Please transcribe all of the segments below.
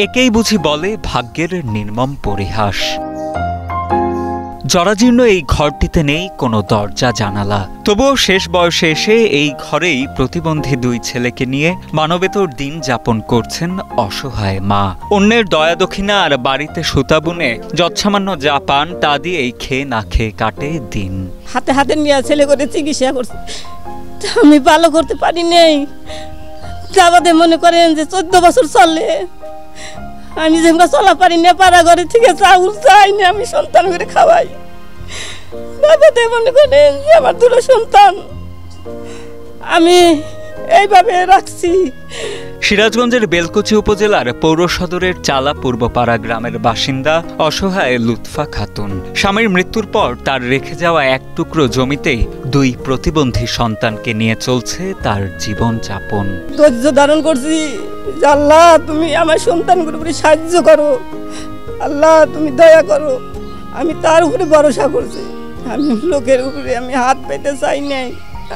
একেই বুঝি বলে ভাগ্যের নির্মম পরিহাস। জরাজীর্ণ এই ঘরটিতে নেই কোনো দরজা জানালা, তবুও শেষ বয়সে এসে এই ঘরেই প্রতিবন্ধী দুই ছেলেকে নিয়ে মানবেতর দিন যাপন করছেন অসহায় মা। অন্যের দয়া দক্ষিণা আর বাড়িতে সুতা বুনে যৎসামান্য যা পান তা দিয়েই খেয়ে না খেয়ে কাটে দিন। হাতে হাতে নিয়ে ছেলে করে চিকিৎসা করছে, আমি ভালো করতে পারি নাই। যাবাদে মনে করেন যে 14 বছর চলে, আমি যেমন চলা পারি না, পাড়া ঘরে থেকে চাউল চাই না, আমি সন্তান করে খাওয়াই। যাবাদে মনে করেন যে আমার দুটো সন্তান আমি এইভাবে রাখছি। সিরাজগঞ্জের বেলকুচি উপজেলার পৌর সদরের চালা পূর্বপাড়া গ্রামের বাসিন্দা অসহায় লুৎফা খাতুন। স্বামীর মৃত্যুর পর তার রেখে যাওয়া এক টুকরো জমিতেই দুই প্রতিবন্ধী সন্তানকে নিয়ে চলছে তার জীবন যাপন। ধৈর্য ধারণ করছি, আল্লাহ তুমি আমার সন্তানগুলোর উপরে সাহায্য করো, আল্লাহ তুমি দয়া করো। আমি তার উপরে ভরসা করছি, আমি লোকের উপরে আমি হাত পেতে চাই নাই,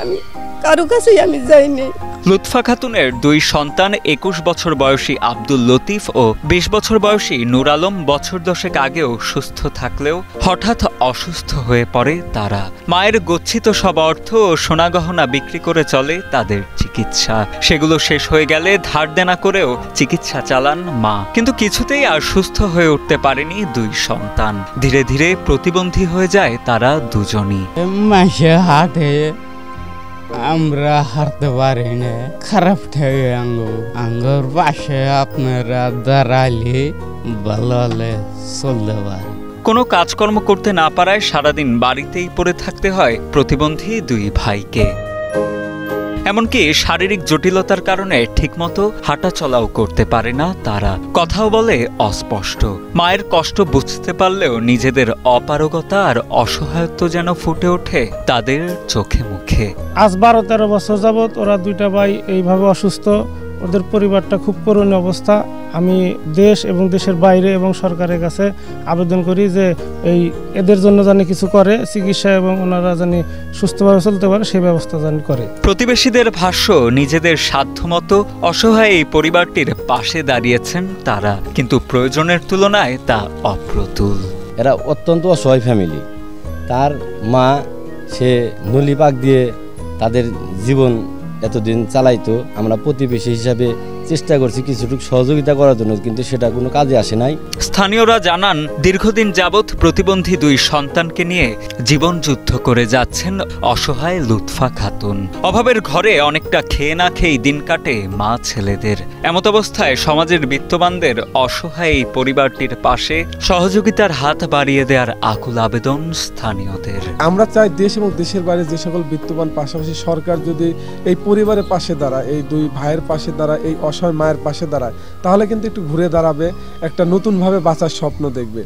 আমি কারো কাছেই আমি যাই নাই। লুৎফা খাতুনের দুই সন্তান 21 বছর বয়সী আব্দুল লতিফ ও 20 বছর বয়সী নূর আলম বছর দশেক আগেও সুস্থ থাকলেও হঠাৎ অসুস্থ হয়ে পড়ে তারা। মায়ের গচ্ছিত সব অর্থ ও সোনাগহনা বিক্রি করে চলে তাদের চিকিৎসা। সেগুলো শেষ হয়ে গেলে ধার দেনা করেও চিকিৎসা চালান মা, কিন্তু কিছুতেই আর সুস্থ হয়ে উঠতে পারেনি দুই সন্তান। ধীরে ধীরে প্রতিবন্ধী হয়ে যায় তারা দুজনই। মাসে হাটে আমরা হারতে পারি না, খারাপ ঠেকে আঙ্গুর পাশে আপনারা দাঁড়ালে ভালো হলে চলতে পারে। কোনো কাজকর্ম করতে না পারায় সারাদিন বাড়িতেই পড়ে থাকতে হয় প্রতিবন্ধী দুই ভাইকে। এমনকি শারীরিক জটিলতার কারণে ঠিকমতো হাঁটা চলাও করতে পারে না তারা, কথাও বলে অস্পষ্ট। মায়ের কষ্ট বুঝতে পারলেও নিজেদের অপারগতা আর অসহায়ত্ব যেন ফুটে ওঠে তাদের চোখে মুখে। আজ 12-13 বছর যাবৎ ওরা দুইটা ভাই এইভাবে অসুস্থ, ওদের পরিবারটা খুব করুণ অবস্থা। আমি দেশ এবং দেশের বাইরে এবং সরকারের কাছে আবেদন করি যে এদের জন্য জানি কিছু করে, চিকিৎসা এবং ওনারা জানি সুস্থভাবে চলতে পারে সেই ব্যবস্থা জানি করে। প্রতিবেশীদের ভাষ্য, নিজেদের সাধ্যমতো অসহায় এই পরিবারটির পাশে দাঁড়িয়েছেন তারা, কিন্তু প্রয়োজনের তুলনায় তা অপ্রতুল। এরা অত্যন্ত অসহায় ফ্যামিলি। তার মা সে নলি পাক দিয়ে তাদের জীবন এতদিন চালাইতো। আমরা প্রতিবেশী হিসাবে চেষ্টা করছি কিছুটুকু সহযোগিতা করার জন্য, কিন্তু সেটা কোনো কাজে আসে নাই। স্থানীয়রা জানান, দীর্ঘদিন যাবৎ প্রতিবন্ধী দুই সন্তানকে নিয়ে জীবন যুদ্ধ করে যাচ্ছেন অসহায় লুৎফা খাতুন। অভাবের ঘরে অনেকটা খেয়ে না খেয়েই দিন কাটে মা ছেলেদের। এমত অবস্থায় সমাজের বিত্তবানদের অসহায় এই পরিবারটির পাশে সহযোগিতার হাত বাড়িয়ে দেওয়ার আকুল আবেদন স্থানীয়দের। আমরা চাই দেশ এবং দেশের বাইরে যে সকল বিত্তবান, পাশাপাশি সরকার যদি এই পরিবারের পাশে দাঁড়ায়, এই দুই ভাইয়ের পাশে দাঁড়ায়, এই অসহায় মায়ের পাশে দাঁড়ায়, তাহলে কিন্তু একটু ঘুরে দাঁড়াবে, একটা নতুনভাবে বাঁচার স্বপ্ন দেখবে।